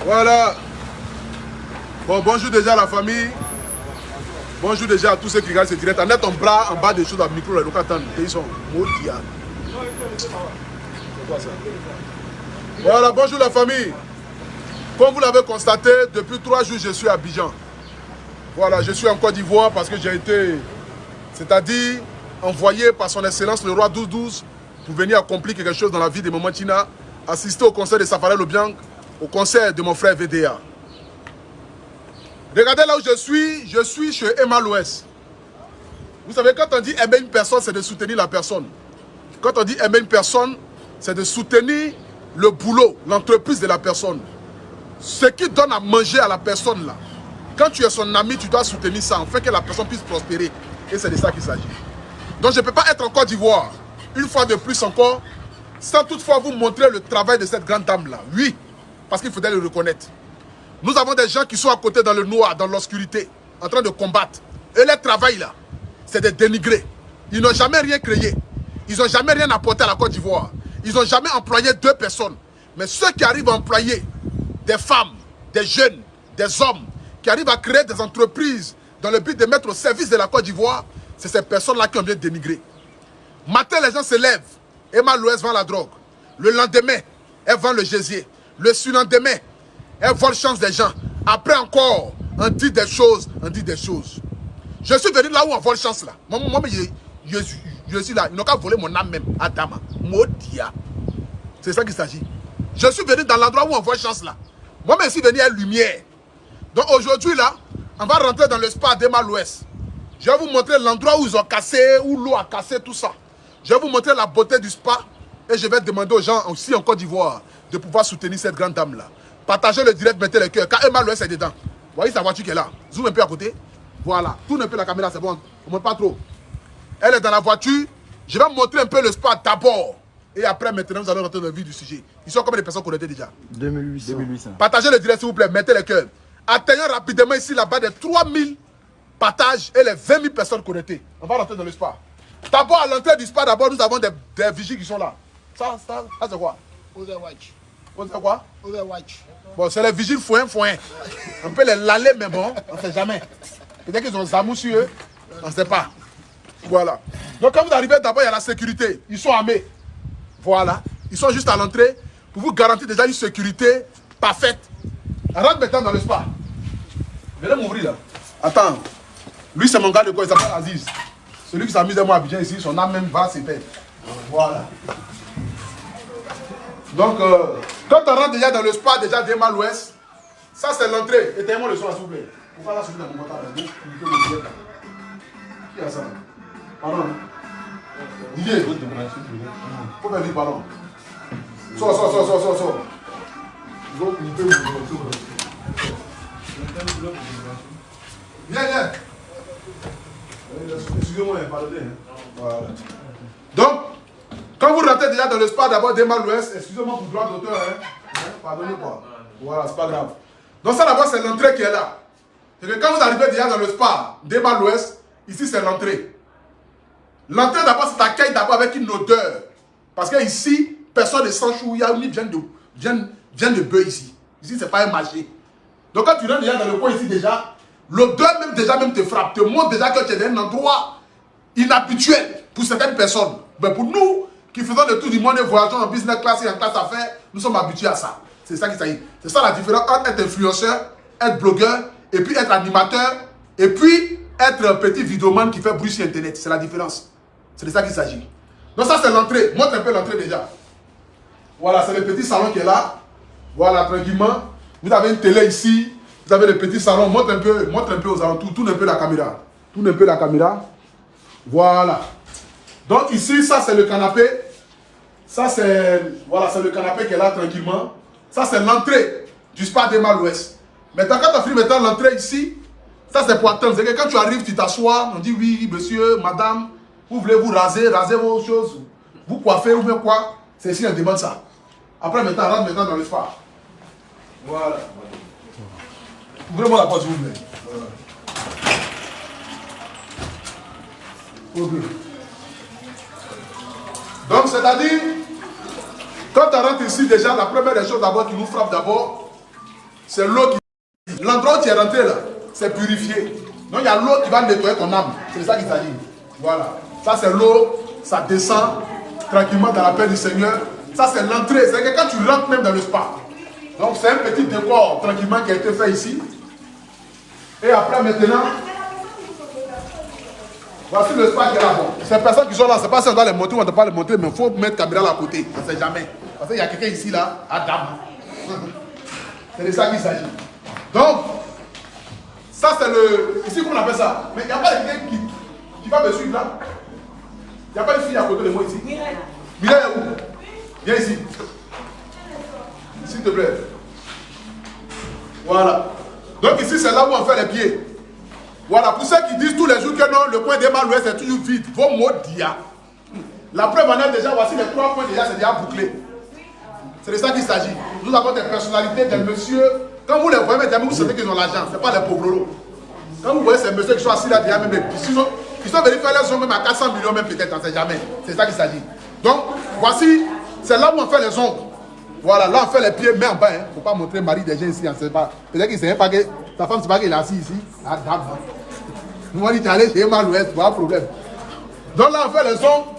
Voilà. Bon, bonjour déjà à la famille. Bonjour déjà à tous ceux qui regardent ce direct. En ton bras en bas des choses à micro, les locataires, ils sont maudits. C'est quoi ça? Voilà, bonjour la famille. Comme vous l'avez constaté, depuis 3 jours, je suis à Abidjan. Voilà, je suis en Côte d'Ivoire parce que j'ai été, c'est-à-dire envoyé par son excellence le roi 12-12 pour venir accomplir quelque chose dans la vie de Maman Tina, assister au concert de Safari Lobiang, au concert de mon frère VDA. Regardez là où je suis chez Emma l'Ouest. Vous savez, quand on dit aimer une personne, c'est de soutenir la personne. Quand on dit aimer une personne, c'est de soutenir le boulot, l'entreprise de la personne. Ce qui donne à manger à la personne là. Quand tu es son ami, tu dois soutenir ça, afin que la personne puisse prospérer. Et c'est de ça qu'il s'agit. Donc je ne peux pas être en Côte d'Ivoire, une fois de plus encore, sans toutefois vous montrer le travail de cette grande dame là. Oui, parce qu'il faudrait le reconnaître. Nous avons des gens qui sont à côté dans le noir, dans l'obscurité, en train de combattre. Et leur travail là, c'est de dénigrer. Ils n'ont jamais rien créé. Ils n'ont jamais rien apporté à la Côte d'Ivoire. Ils n'ont jamais employé 2 personnes. Mais ceux qui arrivent à employer des femmes, des jeunes, des hommes, qui arrivent à créer des entreprises dans le but de mettre au service de la Côte d'Ivoire, c'est ces personnes-là qui ont bien dénigré. Matin, les gens se lèvent. Emma l'Ouest vend la drogue. Le lendemain, elle vend le gésier. Le surlendemain, elle vole chance des gens. Après encore, on dit des choses, on dit des choses. Je suis venu là où on vole chance là. Moi, je suis là. Ils n'ont qu'à voler mon âme même. Adama. Modia. C'est ça qu'il s'agit. Je suis venu dans l'endroit où on vole chance là. Moi-même, je suis venu à lumière. Donc aujourd'hui là, on va rentrer dans le spa d'Emma l'Ouest. Je vais vous montrer l'endroit où ils ont cassé, où l'eau a cassé, tout ça. Je vais vous montrer la beauté du spa. Et je vais demander aux gens aussi en Côte d'Ivoire de pouvoir soutenir cette grande dame là. Partagez le direct, mettez le cœur. Quand Emma l'Ouest est dedans, vous voyez sa voiture qui est là. Zoom un peu à côté. Voilà. Tourne un peu la caméra, c'est bon. On ne monte pas trop. Elle est dans la voiture. Je vais vous montrer un peu le spa d'abord. Et après, maintenant, nous allons rentrer dans le vif du sujet. Ils sont combien de personnes connectées déjà? 2800. Partagez le direct, s'il vous plaît. Mettez le cœur. Atteignons rapidement ici, là-bas, des 3000 partages et les 20 000 personnes connectées. On va rentrer dans le spa. D'abord, à l'entrée du spa, d'abord, nous avons des vigiles qui sont là. Ça c'est quoi? Overwatch. C'est quoi? Overwatch. Bon, c'est les vigiles foin. On peut les laler, mais bon, on ne sait jamais. Peut-être qu'ils ont Zamou sur eux, on ne sait pas. Voilà. Donc, quand vous arrivez, d'abord, il y a la sécurité. Ils sont armés. Voilà. Ils sont juste à l'entrée pour vous garantir déjà une sécurité parfaite. Rentre maintenant dans le spa. Venez m'ouvrir là. Attends. Lui, c'est mon gars de quoi? Il s'appelle Aziz. Celui qui s'amuse à moi à Abidjan ici, son âme même va, c'est bête. Voilà. Donc, quand on rentre déjà dans le spa déjà d'Emma l'Ouest, ça c'est l'entrée. Éteignez-moi le son, s'il vous plaît. Pourquoi là, celui dans mon portable? Qui a ça? Pardon. Didier. Faut faire vite, pardon. Sors. Viens. Excusez-moi, pardonnez. Voilà. Donc, quand vous rentrez déjà dans le spa d'abord d'Emma l'Ouest, excusez-moi pour droit d'auteur, pardonnez-moi. Voilà, c'est pas grave. Donc ça d'abord c'est l'entrée qui est là. C'est que quand vous arrivez déjà dans le spa d'Emma l'Ouest, ici c'est l'entrée. L'entrée d'abord c'est accueil d'abord avec une odeur. Parce que ici, personne ne sent chouïa ni vient de bœuf ici. Ici c'est pas un marché. Donc quand tu rentres déjà dans le coin ici déjà, l'odeur même te frappe, te montre déjà que tu es dans un endroit inhabituel pour certaines personnes. Mais pour nous, qui faisons le tour du monde et voyageons en business class et en classe affaires, nous sommes habitués à ça. C'est ça qui s'agit. C'est ça la différence entre être influenceur, être blogueur, et puis être animateur, et puis être un petit vidéoman qui fait bruit sur Internet. C'est la différence. C'est de ça qu'il s'agit. Donc ça c'est l'entrée. Montre un peu l'entrée déjà. Voilà, c'est le petit salon qui est là. Voilà, tranquillement. Vous avez une télé ici. Vous avez le petit salon. Montre un peu aux alentours. Tourne un peu la caméra. Voilà. Donc ici, ça c'est le canapé. Ça c'est, voilà, c'est le canapé qui est là tranquillement. Ça c'est l'entrée du spa d'Emma l'Ouest. Maintenant, quand tu as fini maintenant l'entrée ici, ça c'est pour attendre. C'est que quand tu arrives, tu t'assois, on dit oui, monsieur, madame, vous voulez vous raser vos choses, vous coiffer ou bien quoi. C'est ici, on demande ça. Après maintenant, rentre maintenant dans le spa. Voilà. Ouvrez-moi la porte s'il vous plaît. Voilà. Ok. Donc, c'est-à-dire, quand tu rentres ici, déjà, la première des choses d'abord qui nous frappe d'abord, c'est l'eau qui... L'endroit où tu es rentré là, c'est purifié. Donc, il y a l'eau qui va nettoyer ton âme. C'est ça qu'il s'agit. Voilà. Ça, c'est l'eau, ça descend tranquillement dans la paix du Seigneur. Ça, c'est l'entrée. C'est que quand tu rentres même dans le spa. Donc, c'est un petit décor tranquillement qui a été fait ici. Et après, maintenant, voici le spa qui est là. Bon, ces personnes qui sont là, c'est pas si on doit les montrer ou on ne doit pas les montrer, mais il faut mettre la caméra à côté. On ne sait jamais. Parce qu'il y a quelqu'un ici, là, à dame. C'est de ça qu'il s'agit. Donc, ça, c'est le... Ici, comment on appelle ça? Mais il n'y a pas de quelqu'un qui va me suivre là. Il n'y a pas de fille à côté de moi ici. Mireille. Mireille est où? Viens ici. S'il te plaît. Voilà. Donc ici, c'est là où on fait les pieds. Voilà. Pour ceux qui disent tous les jours que non, le coin des Mal-Ouest est toujours vide. Vos mots dia. La preuve en est déjà, voici les 3 points déjà, c'est déjà bouclé. C'est de ça qu'il s'agit. Nous avons des personnalités, des messieurs. Quand vous les voyez, vous savez qu'ils ont l'argent. Ce n'est pas les pauvres lolos. Quand vous voyez ces messieurs qui sont assis là, déjà même, ils sont venus faire leurs ongles même à 400 millions, même peut-être, on ne sait jamais. C'est ça qu'il s'agit. Donc, voici, c'est là où on fait les ongles. Voilà, là on fait les pieds, mais en bas. Il ne faut pas montrer Marie des gens ici, on ne sait pas. Peut-être qu'il ne sait pas que ta femme, c'est pas qu'elle est assise ici. Ah, d'accord. Moi, je dis, allez chez Mal-Ouest, pas de problème. Donc là, on fait les ongles.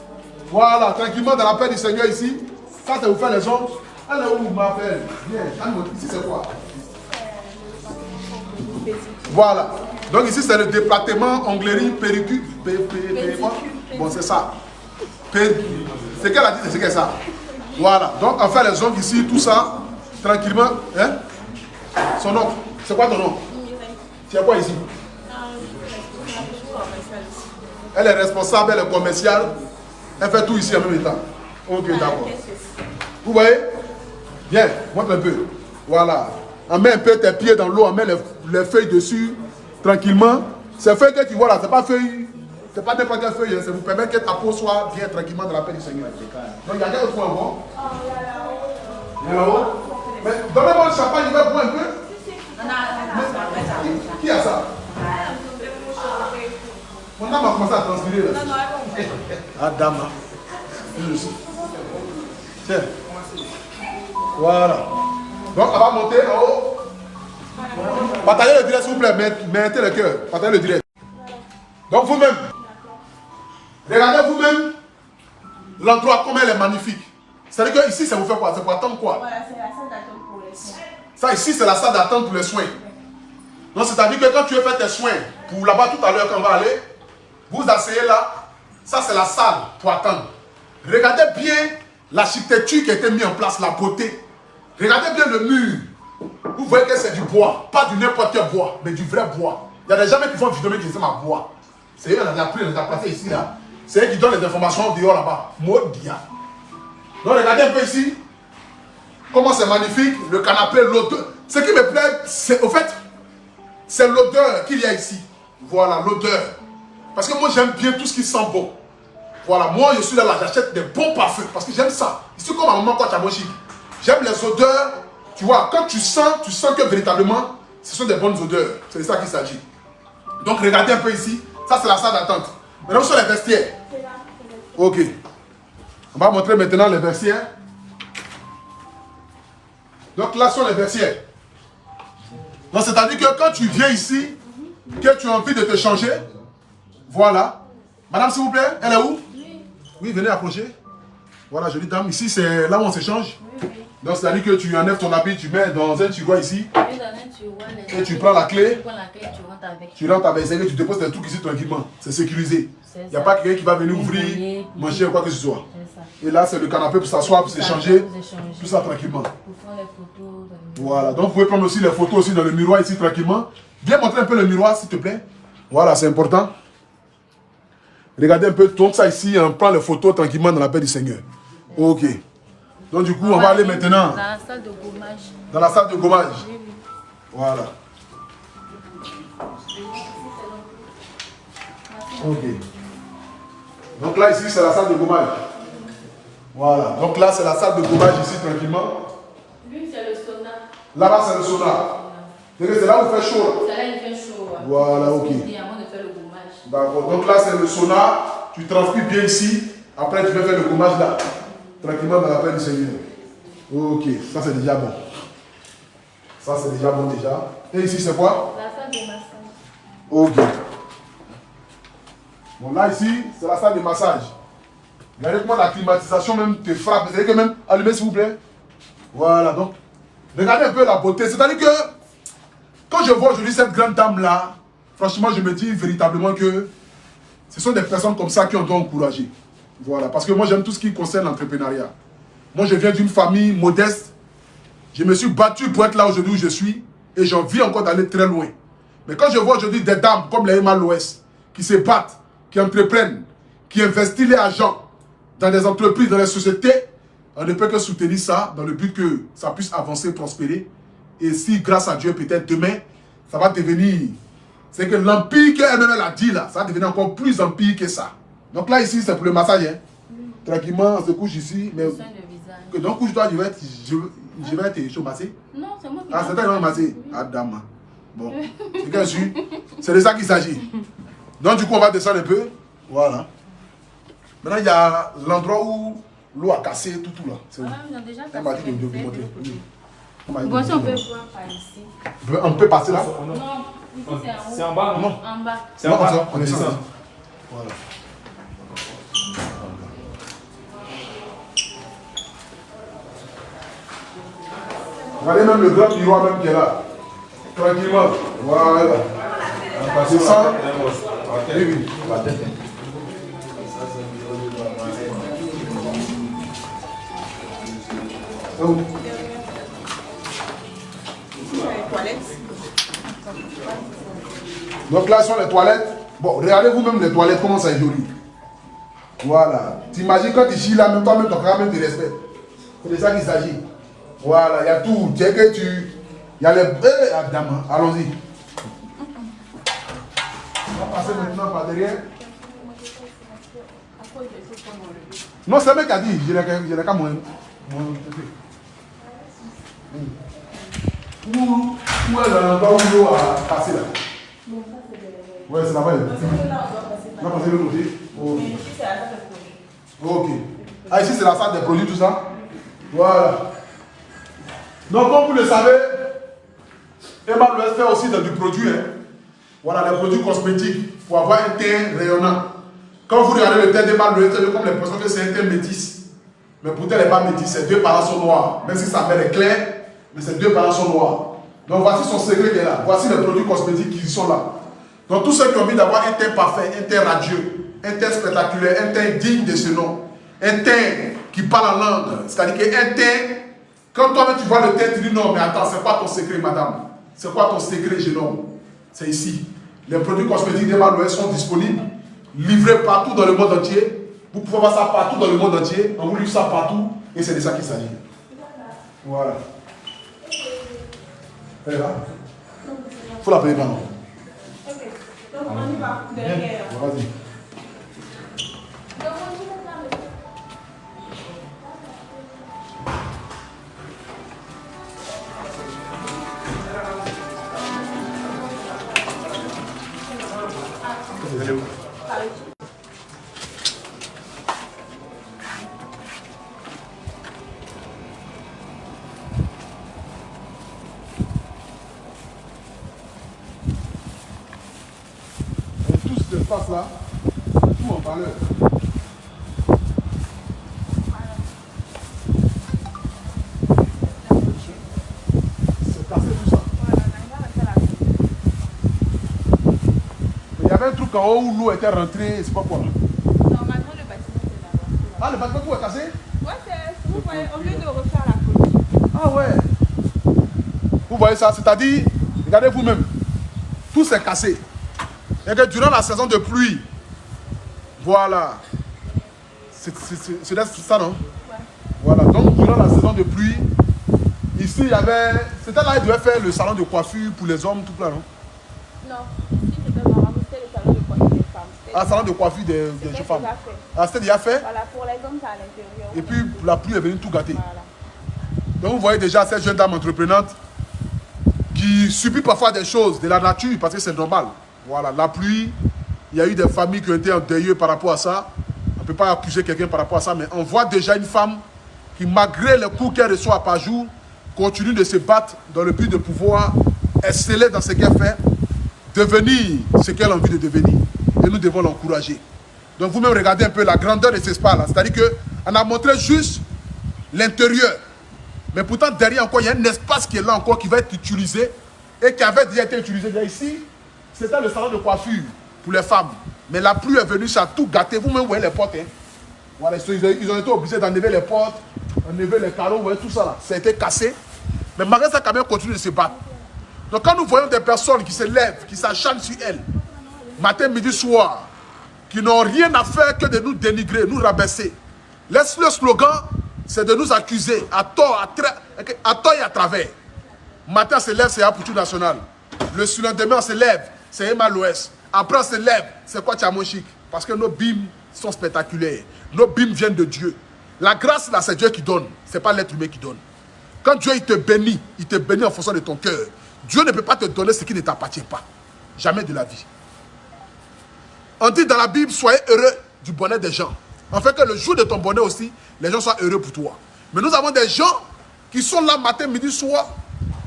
Voilà, tranquillement dans la paix du Seigneur ici. Ça, c'est vous faire les ongles. Allez où ma belle? Viens, ici c'est quoi? Voilà. Donc ici c'est le département onglerie, pédicure. Bon, c'est ça. C'est qu'elle a dit, c'est que ça. Voilà. Donc on fait les ongles ici, tout ça, tranquillement. Hein? Son nom. C'est quoi ton nom? Tu es quoi ici? Elle est responsable, elle est commerciale. Elle fait tout ici en même temps. Ok, d'accord. Vous voyez? Viens, montre un peu. Voilà. On met un peu tes pieds dans l'eau, on met les feuilles dessus, tranquillement. Ces feuilles que tu vois là, c'est pas feuilles, c'est pas n'importe quelle feuille, ça vous permet que ta peau soit bien tranquillement dans la paix du Seigneur. Donc il y a quel autre point bon? Il y a là-haut. Mais donnez-moi le champagne, je vais boire un peu. Qui a ça? Mon âme a commencé à transpirer là. Ah, dame. Tiens. Voilà. Donc, on va monter en haut. Partagez le direct, s'il vous plaît. Mettez le cœur. Partagez le direct. Donc, vous-même, regardez vous-même l'endroit, comme elle est magnifique. C'est-à-dire que ici, ça vous fait quoi? C'est pour attendre quoi? Voilà, c'est la salle d'attente pour les soins. Ça, ici, c'est la salle d'attente pour les soins. Donc, c'est-à-dire que quand tu veux faire tes soins, pour là-bas tout à l'heure, quand on va aller, vous asseyez là. Ça, c'est la salle pour attendre. Regardez bien l'architecture qui a été mise en place, la beauté. Regardez bien le mur. Vous voyez que c'est du bois. Pas du n'importe quel bois, mais du vrai bois. Il y a des gens qui font du domaine qui disent ma bois. C'est eux qui ont appris, on a placé ici là. C'est eux qui donnent les informations dehors là-bas. Modia. Donc regardez un peu ici. Comment c'est magnifique. Le canapé, l'odeur. Ce qui me plaît, c'est au fait, c'est l'odeur qu'il y a ici. Voilà, l'odeur. Parce que moi j'aime bien tout ce qui sent bon. Voilà, moi je suis là, j'achète des bons parfums. Parce que j'aime ça. Ici comme à un moment quand tu as mochi. J'aime les odeurs, tu vois, quand tu sens que véritablement, ce sont des bonnes odeurs. C'est de ça qu'il s'agit. Donc regardez un peu ici, ça c'est la salle d'attente. Maintenant, où sont les vestiaires? Ok. On va montrer maintenant les vestiaires. Donc là sont les vestiaires. Donc c'est-à-dire que quand tu viens ici, que tu as envie de te changer, voilà. Madame s'il vous plaît, elle est où? Oui, venez approcher. Voilà, jolie dame, ici c'est là où on s'échange. Donc c'est-à-dire que tu enlèves ton habit, tu mets dans un tiroir ici. Et tu prends la clé. Tu rentres avec. C'est que tu déposes tes trucs ici tranquillement. C'est sécurisé. Il n'y a pas quelqu'un qui va venir ouvrir, manger ou quoi que ce soit. Et là c'est le canapé pour s'asseoir, pour s'échanger. Tout ça tranquillement. Voilà, donc vous pouvez prendre aussi les photos aussi dans le miroir ici tranquillement. Viens montrer un peu le miroir s'il te plaît. Voilà, c'est important. Regardez un peu, tourne ça ici, on prend les photos tranquillement dans la paix du Seigneur. Ok. Donc du coup, on va aller maintenant dans la salle de gommage. Dans la salle de gommage. Voilà. Ok. Donc là, ici, c'est la salle de gommage. Voilà. Donc là, c'est la salle de gommage ici, tranquillement. Lui, c'est le sauna. Là-bas, c'est le sauna. C'est là où il fait chaud. C'est là où il fait chaud. Voilà, ok. Avant de faire le gommage. D'accord. Donc là, c'est le sauna. tu transpires bien ici. Après, tu vas faire le gommage là. Tranquillement dans la paix du Seigneur. Ok, ça c'est déjà bon. Ça c'est déjà bon déjà. Et ici c'est quoi? La salle de massage. Ok. Bon là ici, c'est la salle de massage. Regardez comment la climatisation même te frappe. Vous savez que même, allumez s'il vous plaît. Voilà donc. Regardez un peu la beauté. C'est-à-dire que quand je vois aujourd'hui cette grande dame là, franchement je me dis véritablement que ce sont des personnes comme ça qui on doit encourager. Voilà, parce que moi j'aime tout ce qui concerne l'entrepreneuriat. Moi je viens d'une famille modeste. Je me suis battu pour être là aujourd'hui où je suis. Et j'ai envie encore d'aller très loin. Mais quand je vois aujourd'hui des dames comme les Emma Loès, qui se battent, qui entreprennent, qui investissent les argent dans des entreprises, dans les sociétés, on ne peut que soutenir ça dans le but que ça puisse avancer, prospérer. Et si grâce à Dieu, peut-être demain, ça va devenir... C'est que l'empire qu'elle-même a dit là, ça va devenir encore plus empire que ça. Donc là ici, c'est pour le massage. Hein. Tranquillement, on se couche ici. Mais... Que donc couche-toi, je vais te chaud-masser. Non, c'est moi qui... Ah, c'est toi qui vas masser. Ah, dame. Bon, c'est qu'un su. C'est de ça qu'il s'agit. Donc du coup, on va descendre un peu. Voilà. Maintenant, il y a l'endroit où l'eau a cassé, tout là. Elle m'a dit de vous montrer. Bon, si on peut voir par ici. On peut passer là? Non, ici c'est en haut. C'est en bas, non? En bas. C'est en bas, on est ça. Voilà. Regardez même le grand miroir même qui est là. Tranquillement. Voilà. C'est ça. Oui, oui. Oh. Donc là sont les toilettes. Bon, regardez vous-même les toilettes, comment ça est joli. Voilà. T'imagines quand tu chies là, même toi-même, tu as quand même du respect. C'est de ça qu'il s'agit. Voilà, il y a tout. Dès que tu... Il y a les... allons-y. On va passer maintenant par derrière. Non, c'est le mec qui a dit. Je l'ai qu'à moins. Où est l'endroit où l'eau a passé là? Ouais, c'est là-bas. On va passer de l'autre côté. Ok. Ah, ici c'est la salle des produits, tout ça. Voilà. Donc, comme vous le savez, Emma Loès fait aussi du produit. Hein. Voilà, les produits cosmétiques pour avoir un teint rayonnant. Quand vous regardez le teint d'Emma Loès, c'est comme l'impression que c'est un teint métis. Mais pourtant, elle n'est pas métisse. Ses deux parents sont noirs. Même si sa mère est claire, mais ses deux parents sont noirs. Donc, voici son secret qui est là. Voici les produits cosmétiques qui sont là. Donc, tous ceux qui ont envie d'avoir un teint parfait, un teint radieux, un teint spectaculaire, un teint digne de ce nom, un teint qui parle en langue, c'est-à-dire qu'un teint, quand toi-même tu vois le teint, tu dis non, mais attends, c'est quoi ton secret, madame? C'est quoi ton secret, jeune homme? C'est ici. Les produits cosmétiques d'Emma Loès sont disponibles, livrés partout dans le monde entier. Vous pouvez voir ça partout dans le monde entier. On vous livre ça partout et c'est de ça qu'il s'agit. Voilà. Elle est là? Il faut la payer maintenant. Ok. Donc on y va derrière. Vas-y. Tout ce espace là, tout en valeur. C'est cassé tout ça. Mais il y avait un truc en haut où l'eau était rentrée, c'est pas quoi là. Normalement, le bâtiment c'est là-bas. Ah, le bâtiment est cassé? Ouais, vous voyez, au lieu de refaire la clôture. Ah ouais. Vous voyez ça, c'est-à-dire, regardez vous-même, tout s'est cassé. Et que durant la saison de pluie, voilà, c'est ça non? Ouais. Voilà, donc durant la saison de pluie, ici il y avait, c'était là il devait faire le salon de coiffure pour les hommes, tout là non? Non, ici c'était normalement c'était le salon de coiffure des femmes. Ah, salon de coiffure des C'était femmes. déjà fait. Ah, c'était déjà fait? Voilà, pour les hommes c'est à l'intérieur. Et puis la pluie est venue tout gâter. Voilà. Donc vous voyez déjà cette jeune dame entreprenante qui subit parfois des choses de la nature parce que c'est normal. Voilà, la pluie, Il y a eu des familles qui ont été endeuillées par rapport à ça. On ne peut pas accuser quelqu'un par rapport à ça, mais on voit déjà une femme qui, malgré les coups qu'elle reçoit par jour, continue de se battre dans le but de pouvoir exceller dans ce qu'elle fait, devenir ce qu'elle a envie de devenir. Et nous devons l'encourager. Donc vous-même regardez un peu la grandeur de cet espace-là. C'est-à-dire qu'on a montré juste l'intérieur. Mais pourtant, derrière encore, il y a un espace qui est là encore, qui va être utilisé et qui avait déjà été utilisé. Déjà ici, c'était le salon de coiffure pour les femmes. Mais la pluie est venue, ça a tout gâté. Vous-même voyez les portes. Hein. Voilà, ils ont été obligés d'enlever les portes, enlever les carreaux, vous voyez tout ça là. Ça a été cassé. Mais malgré ça, quand même, continue de se battre. Donc quand nous voyons des personnes qui se lèvent, qui s'acharnent sur elles, matin, midi, soir, qui n'ont rien à faire que de nous dénigrer, nous rabaisser. Le slogan, c'est de nous accuser à tort, à tort et à travers. Matin, on se lève, c'est Apoutou National. Le surlendemain, on se lève, c'est Emma l'Ouest. Après, on se lève, c'est quoi Tchamochik? Parce que nos bîmes sont spectaculaires. Nos bîmes viennent de Dieu. La grâce, là, c'est Dieu qui donne. Ce n'est pas l'être humain qui donne. Quand Dieu il te bénit en fonction de ton cœur. Dieu ne peut pas te donner ce qui ne t'appartient pas. Jamais de la vie. On dit dans la Bible, soyez heureux du bonheur des gens. En fait que le jour de ton bonheur aussi, les gens soient heureux pour toi. Mais nous avons des gens qui sont là matin, midi, soir.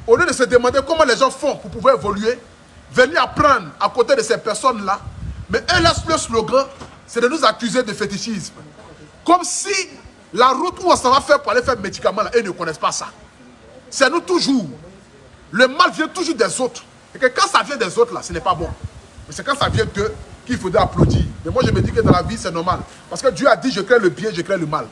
Au lieu de se demander comment les gens font pour pouvoir évoluer, venir apprendre à côté de ces personnes-là. Mais eux, leur slogan, c'est de nous accuser de fétichisme. Comme si la route où on s'en va faire pour aller faire médicaments, là, eux ne connaissent pas ça. C'est nous toujours. Le mal vient toujours des autres. Et que quand ça vient des autres, là, ce n'est pas bon. Mais c'est quand ça vient d'eux qu'il faudrait applaudir. Mais moi, je me dis que dans la vie, c'est normal. Parce que Dieu a dit, je crée le bien, je crée le mal.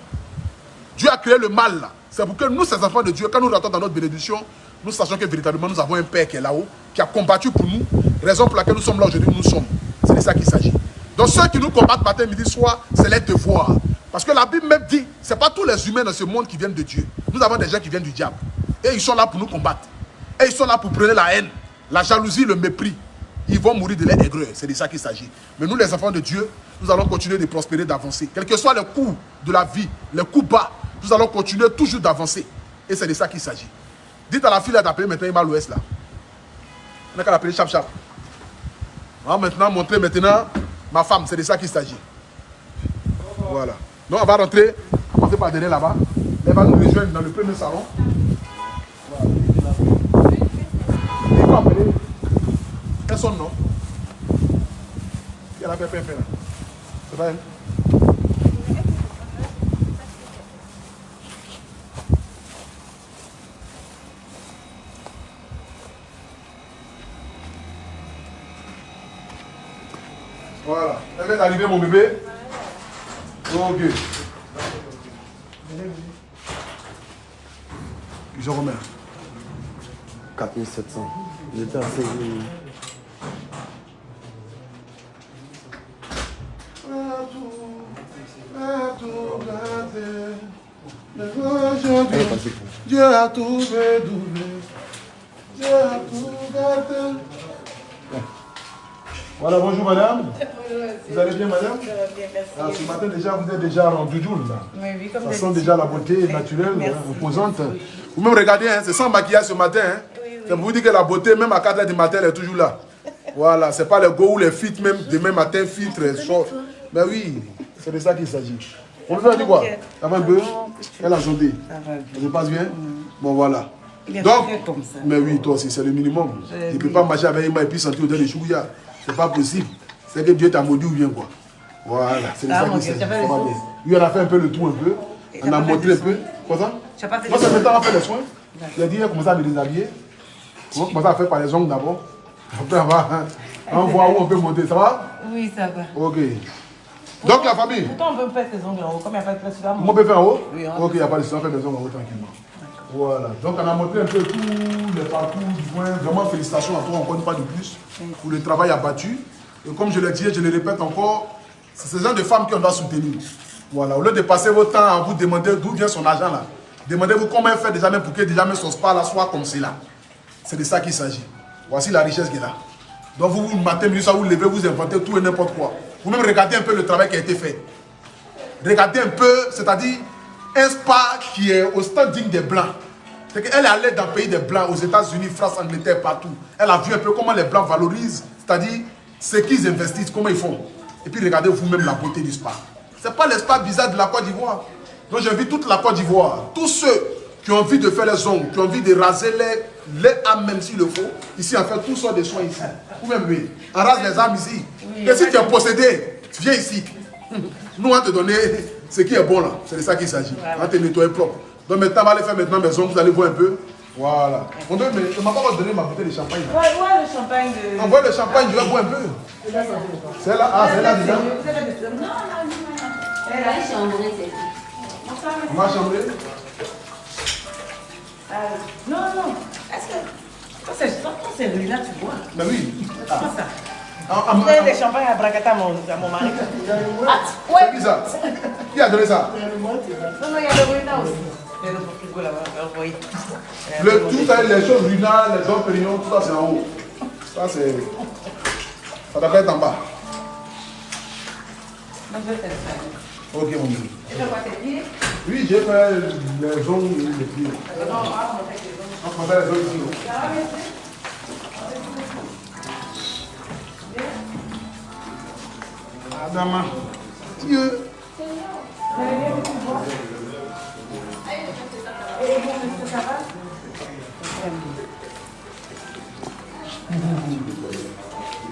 Dieu a créé le mal, là. C'est pour que nous, ces enfants de Dieu, quand nous rentrons dans notre bénédiction, nous sachons que véritablement, nous avons un Père qui est là-haut, qui a combattu pour nous, raison pour laquelle nous sommes là aujourd'hui, nous sommes. C'est de ça qu'il s'agit. Donc ceux qui nous combattent matin, midi, soir, c'est leur devoir. Parce que la Bible même dit, ce n'est pas tous les humains dans ce monde qui viennent de Dieu. Nous avons des gens qui viennent du diable. Et ils sont là pour nous combattre. Et ils sont là pour prendre la haine, la jalousie, le mépris. Ils vont mourir de leur aigreur. C'est de ça qu'il s'agit. Mais nous, les enfants de Dieu, nous allons continuer de prospérer, d'avancer. Quels que soient les coups de la vie, les coups bas, nous allons continuer toujours d'avancer. Et c'est de ça qu'il s'agit. Dites à la fille d'appeler maintenant Emma l'Ouest là. On n'a qu'à l'appeler Chap Chap. On va maintenant montrer maintenant ma femme. C'est de ça qu'il s'agit. Voilà. Donc on va rentrer. On va passer par derrière là-bas. Elle va nous rejoindre dans le premier salon. Voilà. Il faut appeler. Quel son nom? Elle a fait là. C'est pas elle? Voilà. Elle vient d'arriver, mon bébé. Ok. Je remets. 4700. J'étais à 16 000. Dieu a tout fait doubler. Dieu a tout gâté. Voilà, bonjour madame. Vous allez bien madame? Ça va bien, merci. Ah, ce matin déjà, vous êtes déjà rendu jour là. Oui, comme Ça sent déjà la beauté naturelle, hein, imposante. Vous-même regardez, hein, c'est sans maquillage ce matin. Hein. Oui. C'est pour vous dire que la beauté, même à 4 h du matin, elle est toujours là. Voilà, c'est pas les go ou les filtres, même demain matin, filtre, short. Mais oui, c'est de ça qu'il s'agit. On peut faire quoi? Ça va un peu? Elle a sondé. Ça se passe bien? Bon, voilà. Donc, comme ça. Mais oui, toi aussi, c'est le minimum. Tu ne peux pas marcher avec Emma et puis sentir odeur de chouïa. C'est pas possible. C'est que Dieu t'a maudit ou bien quoi. Voilà, c'est ça qui s'est dit. Lui, on a fait un peu le tout un peu. On a montré un peu. Quoi ça? Moi, c'est maintenant on a fait les soins. Il a dit, il a commencé à me déshabiller. On va commencer à faire par les ongles d'abord. Après, on voit où on peut monter. Ça va? Oui, ça va. Ok. Donc, la famille. Pourtant, on peut faire tes ongles en haut. Comme il n'y a pas de place là. On peut faire en haut? Oui, ok, il n'y a pas de souci. On fait les ongles en haut tranquillement. Voilà. Donc, on a montré un peu tous les parcours du point. Vraiment, félicitations à toi encore une fois de plus pour le travail abattu. Et comme je l'ai dit, je le répète encore, c'est ce genre de femmes qu'on doit soutenir. Voilà. Au lieu de passer votre temps à vous demander d'où vient son argent là, demandez-vous comment elle fait déjà même pour que déjà même son spa là soit comme cela. C'est de ça qu'il s'agit. Voici la richesse qui est là. Donc vous, le matin, ça vous levez, vous inventez tout et n'importe quoi. Vous-même regardez un peu le travail qui a été fait. Regardez un peu, c'est-à-dire un spa qui est au stade digne des Blancs. C'est qu'elle est allée dans le pays des Blancs, aux États-Unis, France, Angleterre, partout. Elle a vu un peu comment les Blancs valorisent, c'est-à-dire ce qu'ils investissent, comment ils font. Et puis regardez vous-même la beauté du spa. Ce n'est pas le spa bizarre de la Côte d'Ivoire. Donc j'invite toute la Côte d'Ivoire, tous ceux qui ont envie de faire les ongles, qui ont envie de raser les âmes même s'il le faut. Ici, en fait, tous sortes de soins ici. Ou même oui, on rase les âmes ici. Et si tu es possédé, viens ici. Nous, on va te donner ce qui est bon là. C'est de ça qu'il s'agit. On va te nettoyer propre. Donc maintenant, on va aller faire maintenant mes ongles, vous allez voir un peu. Voilà. On ne m'a pas donné ma bouteille de champagne. Ouais, le champagne de... Envoie le champagne, je vais boire un peu. C'est là, ah, c'est là déjà. Non, elle a chambré, c'est tout. On va chambrer. Non. Est-ce que... c'est lui là, tu bois? Ben oui. C'est pas ça. Vous avez des champagnes à Bracata à mon mari. C'est qui ça? Qui a donné ça? Non, il y a le ruina aussi. Il y a le frigo là-bas, envoyé. Tout ça, les choses runales, les hommes pérignons, tout ça c'est en haut. Ça c'est... Ça doit être en bas. Ok mon Dieu. Tu fais quoi, tes pieds? Oui, j'ai fait les ongles et les pieds. On fait les ongles ici. Adama. Dieu.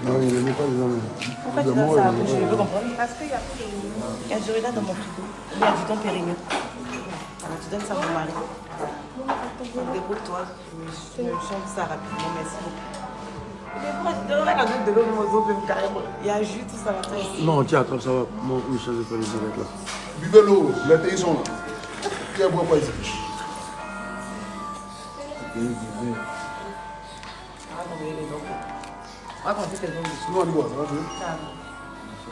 Non, il n'est pas des hommes. Pourquoi tu donnes ça à bouche? Je veux comprendre. Parce qu'il y a du ruina dans mon frigo. Il y a du Dom Pérignon. Alors tu donnes ça à mon mari. Débrouille-toi. Je change ça rapidement. Merci beaucoup. Il y a jus, tout ça là. Non, tiens, attends, ça va. Mon Michel, je fais le direct là. Buvez l'eau, les thés sont là. Qui a boire quoi ici? On va compter tes ongles. Sinon on y va, ça va jouer.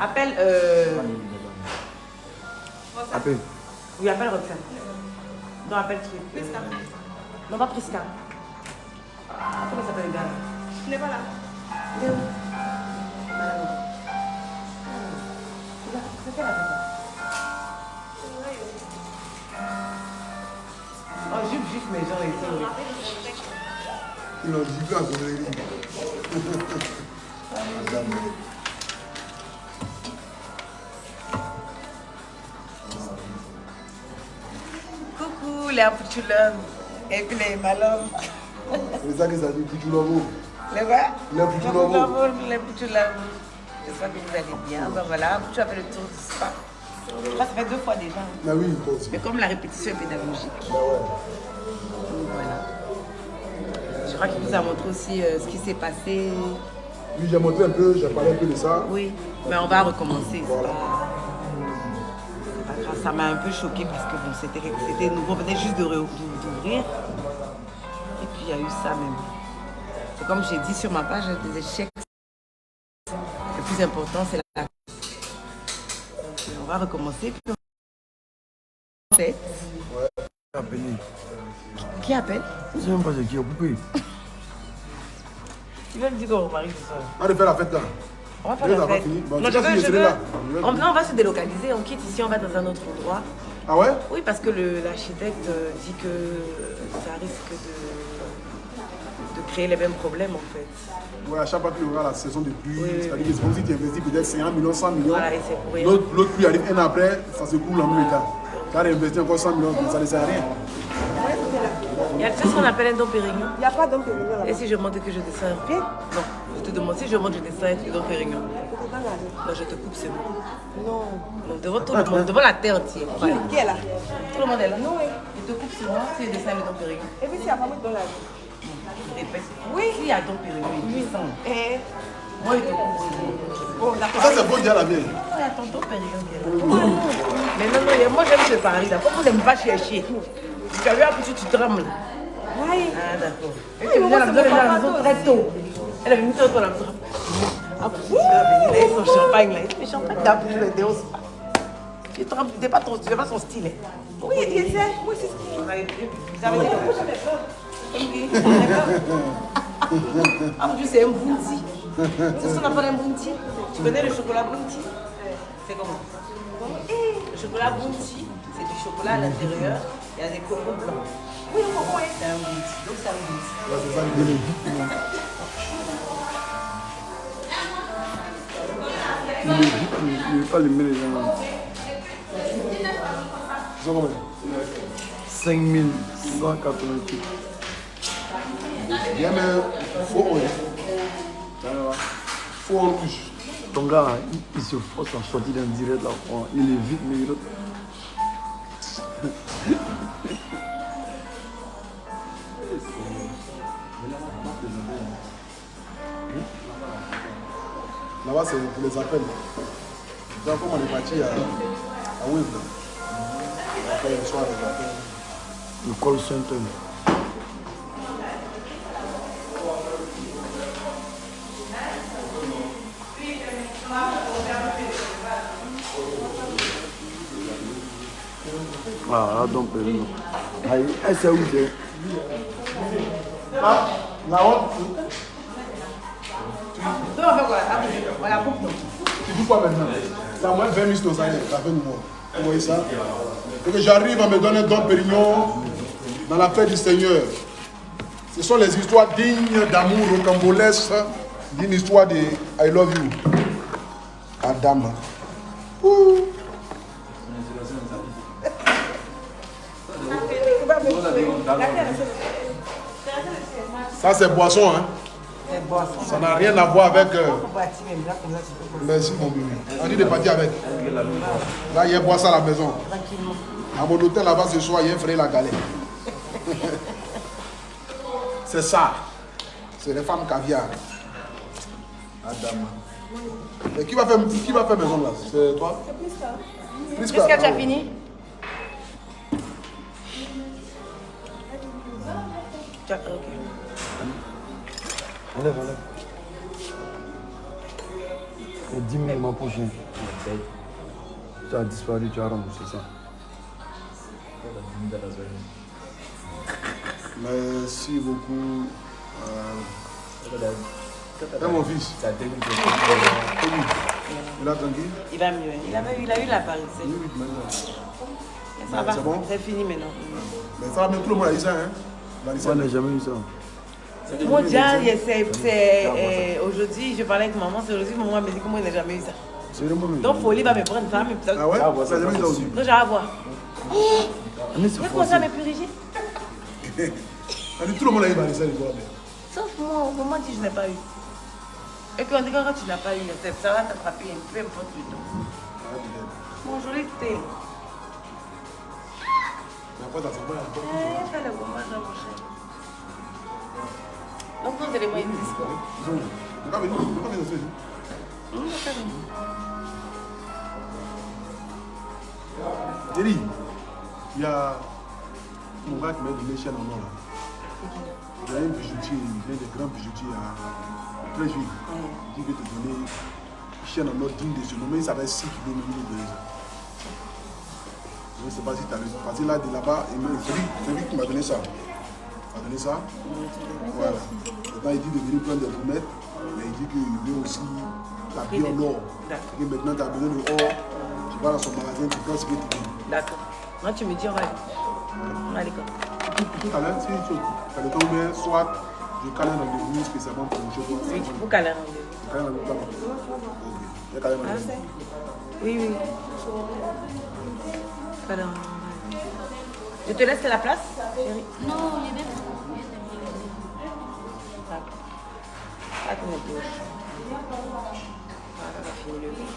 Appelle. Appelle. Oui, appelle Roxane. Non, appelle truc. Non, pas Prisca. Comment ça s'appelle le gars? Il n'est pas là. Il est où? C'est quelle affaire? Oh, juste mes gens ici. Ils l'ont dit plus à Goméry. Coucou les Apouchoulom et puis les Malom. C'est ça que ça dit, Pouchoulovo. Les quoi? Les Pouchoulovo. Les Apouchoulom. J'espère que vous allez bien. Ben voilà, Apouchou a fait le tour du spa. Je crois que ça fait 2 fois déjà. Mais oui, toi aussi. Mais comme la répétition est pédagogique. Bah ouais. Donc voilà. Je crois qu'il vous a montré aussi ce qui s'est passé. Oui, j'ai montré un peu, j'ai parlé un peu de ça. Oui, mais on va recommencer. Voilà. C'est pas grave. Ça m'a un peu choqué parce que bon, c'était nouveau. On venait juste d'ouvrir. Et puis il y a eu ça même. C'est comme j'ai dit sur ma page, des échecs. Le plus important, c'est la... Donc, on va recommencer. Ouais. Appelé. Qui appelle? Je ne sais même pas c'est qui, pourquoi? Tu veux me dire qu'on marie ce soir? On va faire la fête là. On va faire la fête. Bon, Non, je serai là. on va se délocaliser, on quitte ici, on va dans un autre endroit. Ah ouais? Oui, parce que l'architecte dit que ça risque de créer les mêmes problèmes en fait. Ouais, à chaque fois qu'il y aura la saison de pluie, Oui, c'est-à-dire que c'est comme si tu investis peut-être 50 millions, 100 millions. Voilà, et c'est pour rien. L'autre pluie arrive un an après, ça se coule en même état. Tu as réinvesti encore 100 millions, ça ne sert à rien. Il y a ce qu'on appelle un Dom Pérignon. Il n'y a pas d'homme Pérignon là-bas. Et si je montre que je descends un pied? Non, je te demande si je montre que je descends un Dom Pérignon. Non, je te coupe, c'est bon. Non. Donc, devant tout le monde, devant la terre entière. Voilà. Qui est là? Tout le monde est là. Non, oui. Je te coupe, c'est moi si je descends le Dom Pérignon. Et puis, s'il y a pas dans la vie. Répète. Oui. S'il y a Dom Pérignon, il descend. Et... Moi, je te coupe, c'est bon. Bon, d'accord. Ça, c'est bon, dire la vieille. Il y a ton Dom Pérignon qui est là. Mais non, moi j'aime te parler là. Pourquoi vous n'aimez pas chercher? Tu as vu un petit, tu trembles. Oui. Ah, d'accord. Et Oui, tu mais viens moi, à c'est la mon maison papa très tôt. Elle est venue très tôt à la maison. Ah, tu vas venir, il a son champagne là. Le champagne d'Abu, je l'ai déose pas. Tu n'es pas son style. Oui, il sait. Oui, c'est ce qu'il Vous avez dit Ah, mon Dieu, c'est un bounty. C'est ce qu'on appelle un bounty. Tu connais le chocolat bounty? C'est comment? Le chocolat bounty, c'est du chocolat à l'intérieur. Il y a des cocos blancs. Oui, le coco, c'est un bounty. Donc, c'est un bounty. Ouais, c'est ça l'idée. Il est vite, il ne veut pas les mettre les gens. Ils ont combien? 5188. Bien, mais faux, oui. Faux en rouge. Ton gars, là, il se force à sortir d'un direct là. Il est vite, mais il est. Là-bas, c'est pour les appels. Donc, comme on est parti à Wave, après le soir, les appels. Le call center. Ah, là, donc, elle sait où c'est. Ah, la honte. Tu vas faire quoi? Voilà, pour Tu dis quoi maintenant? Ça a moins 20 minutes, ça y est, ça fait une mort. Vous voyez ça? Et que j'arrive à me donner Dom Pérignon dans la paix du Seigneur. Ce sont les histoires dignes d'amour rocambolesque, d'une histoire de I love you. Adam. Ouh. Ça c'est boisson, hein? C'est boisson. Ça n'a rien à voir avec... Faut partir même là, comme ça, tu peux Merci mon bébé. On dit de partir avec. Là, il boit ça à la maison. tranquillement. À mon hôtel là-bas ce soir, il y a un frère la galère. C'est ça. C'est les femmes caviar. Adam. Et qui va faire maison là? C'est toi? Est-ce que tu as fini? Ok. Enlève. C'est 10 000 mois prochain. Tu as disparu, tu as remboursé ça. Merci beaucoup. C'est mon fils. Il a tranquille? Il va mieux. Il a eu la paresse. Ça va, c'est bon? c'est fini maintenant. Mais ça va même tout le monde a dit ça, hein? On n'a jamais eu ça. Moi, déjà, aujourd'hui, je parlais avec maman, c'est aujourd'hui, maman me dit que moi, je n'ai jamais eu ça. C'est le moment. Donc, Folie va me prendre ça, mais peut-être. Ah ouais? Ça a jamais eu ça aussi. Donc, je vais voir. Mais c'est Qu'est-ce qu'on ça me plus rigide? Tout le monde a eu ça, les gars. Sauf moi, maman dit que je n'ai pas eu. Et puis on dit que quand tu n'as pas eu, ça va t'attraper un peu importe le temps. Mon joli thé. Mais après, ça s'en va. Fais le gommage à mon cher. Donc, tous les éléments existent. Pourquoi venir aussi? Thierry, il y a mon gars qui m'a donné une chaîne en or là. Il y a un bijoutier, il y a des grands bijoutiers à très juif. Il dit qu'il veut te donner une chaîne en or digne de ce nom, mais il s'appelle 6 kg, même il est donné ça. Je ne sais pas si tu as vu. Parce que là, de là-bas, c'est lui qui m'a donné ça. Il m'a donné ça. Voilà. Maintenant, il dit de venir prendre des promesses, mais il dit qu'il veut aussi l'habiller en or. Et maintenant, tu as besoin de or, tu vas dans son magasin, tu prends ce que tu veux. D'accord. Moi, tu me dis, on va aller. On va aller quoi? Tout à l'heure, si tu as le temps ouvert, soit je cale un rendez-vous spécialement pour le jeu. Oui, pour caler un rendez-vous. Cale un rendez-vous là-bas. Ok. Il y a calé un rendez-vous. Oui, oui. Caler un rendez-vous. Je te laisse la place, chérie. Non, les bêtes. Attends mes poches. Voilà, on va finir le monsieur.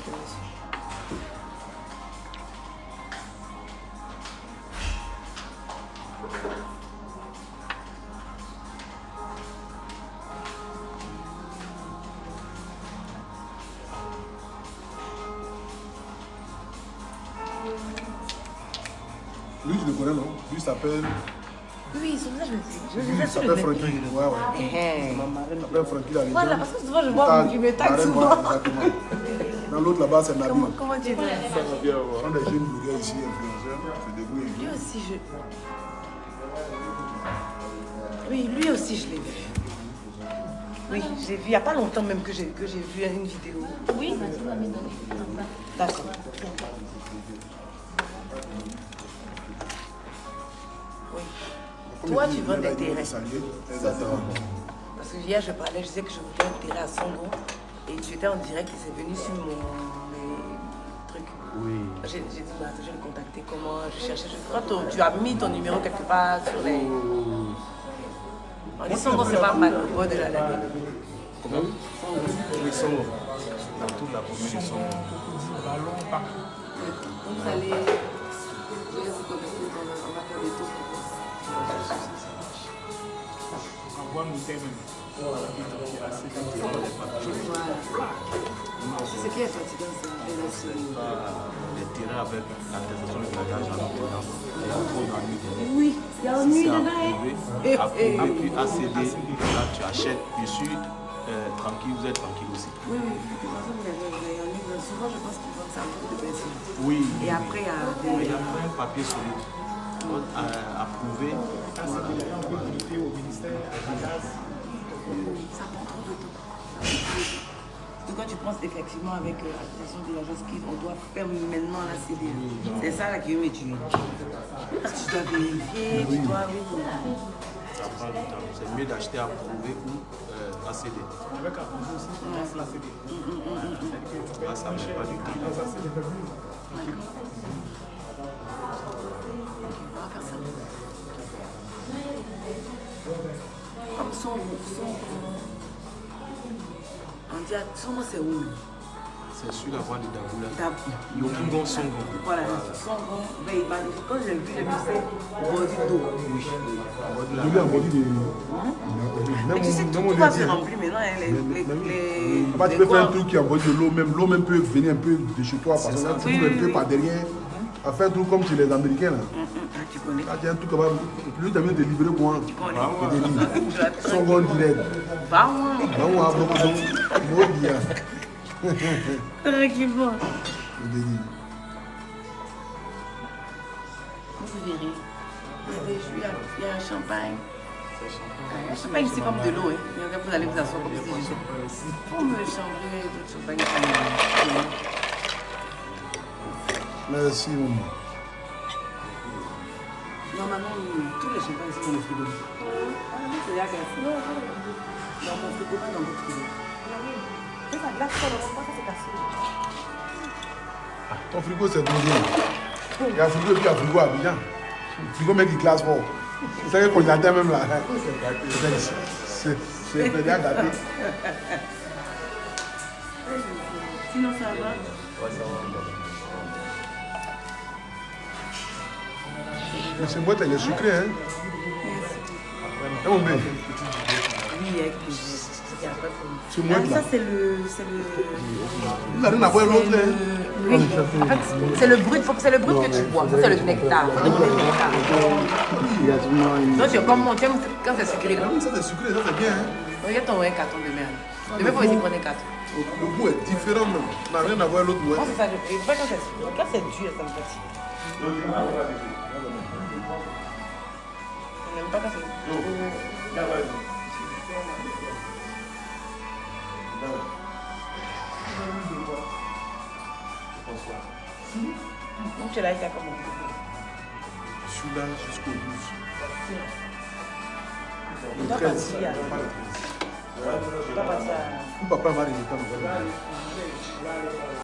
Lui, tu le connais, non? Lui, il s'appelle. Oui, c'est ça, je me dis. Lui, il s'appelle Francky. Ouais, ouais. Il s'appelle Francky la Voilà, parce que souvent je vois qui me taxe souvent. Exactement. Dans l'autre là-bas, c'est Nabil. Comment tu fais? Ce sont des jeunes blogueurs ici, influenceurs, se débrouillent. Lui aussi, Oui, lui aussi, je l'ai vu. Oui, j'ai vu il n'y a pas longtemps même que j'ai vu une vidéo. Oui, Mathieu va me donner. D'accord. Oui. Toi, tu vends des terrains. Exactement. Parce que hier, je parlais, je disais que je voulais un terrain à Songo. Et tu étais en direct et c'est venu sur mon truc. Oui. J'ai dit, bah, je vais le contacter, comment je cherchais. Quand tu as mis ton numéro quelque part sur les... On dit Songo, c'est pas mal, au bord de la laine. Comment? Oui, Songo. Dans toute la commune de Songo. Vous allez... Je vais vous contacter, on va faire des tours. Voilà. C'est ce qui est fatigant, c'est Les terrains avec l'attestation de bagage à l'intérieur. Il y a trop d'ennuis dedans. oui, il y a un nuit dedans. Approuvé, puis ACD, là tu achètes, je suis tranquille, vous êtes tranquille aussi. Oui, oui, de toute façon, vous avez un livre. Souvent, je pense qu'ils vendent ça un peu de personnes. Oui. Et après, il y a Il des... y a un papier solide. Approuvé. Voilà. Ça prend trop de temps. Donc, quand tu penses effectivement avec l'attestation de l'agence qu'on doit faire maintenant la CD, c'est ça là qui veut me tuer. Parce que tu dois vérifier, tu dois... Ça prend du temps. C'est mieux d'acheter approuvé ou ACD. Avec approuvé aussi, c'est la CD. Là, ça ne met pas du temps. On va faire ça. Comme son... On dit à son nom, c'est où? C'est sur la voie de Daboula. Dabou. Yokingon Songo. Voilà, son nom. Quand je l'ai vu, c'est Bordido. Je lui ai envoyé des... Mais tu sais, tout va se remplir maintenant. Tu peux faire un truc qui envoie de l'eau même. L'eau même peut venir un peu de chez toi. Parce que là, tu peux un peu par derrière. À faire un truc comme chez les Américains. Là. Tu connais. Là, tu as un truc comme ça. Lui, tu as mis de livrer pour un. Tu connais. Son bon direct. Va moi. Tranquillement. Vous verrez. Il y a un champagne. Le champagne, c'est comme de l'eau. Hein. Vous allez vous asseoir comme si j'étais. Pour me chambrer de champagne. Merci, maman. Normalement, tous les champagnes sont dans le frigo. C'est-à-dire que dans mon frigo, pas dans votre frigo. Ça glace pas, ça c'est cassé. Ton frigo, c'est trop bien. Il y a un frigo et puis il y a un frigo à Abidjan. Le frigo, mec, il classe fort. C'est ça qu'on y attend même là. C'est bien gâté. Sinon, ça va. Mais cette boîte, elle est sucrée, hein. Oui, avec plaisir. Ça, c'est le... Il n'a rien à voir avec l'autre, hein. Oui, en fait, c'est le brut que tu bois. Ça, c'est le nectar. Donc, tu es comme moi, tu aimes quand c'est sucré. Ça, c'est sucré, ça, c'est bien, hein. Regarde ton carton de merde. Demain, il faut essayer de prendre 4. Le goût est différent, même. Ça n'a rien à voir avec l'autre, Moi, ouais. c'est ça, je préfère quand c'est sucré. Quand c'est dur, ça me fatigue. Je n'aime pas quand c'est dur. Donc tu es là, il y a comment? Je suis là jusqu'au 12. Tu dois partir. Tu dois partir. Papa va arriver quand même.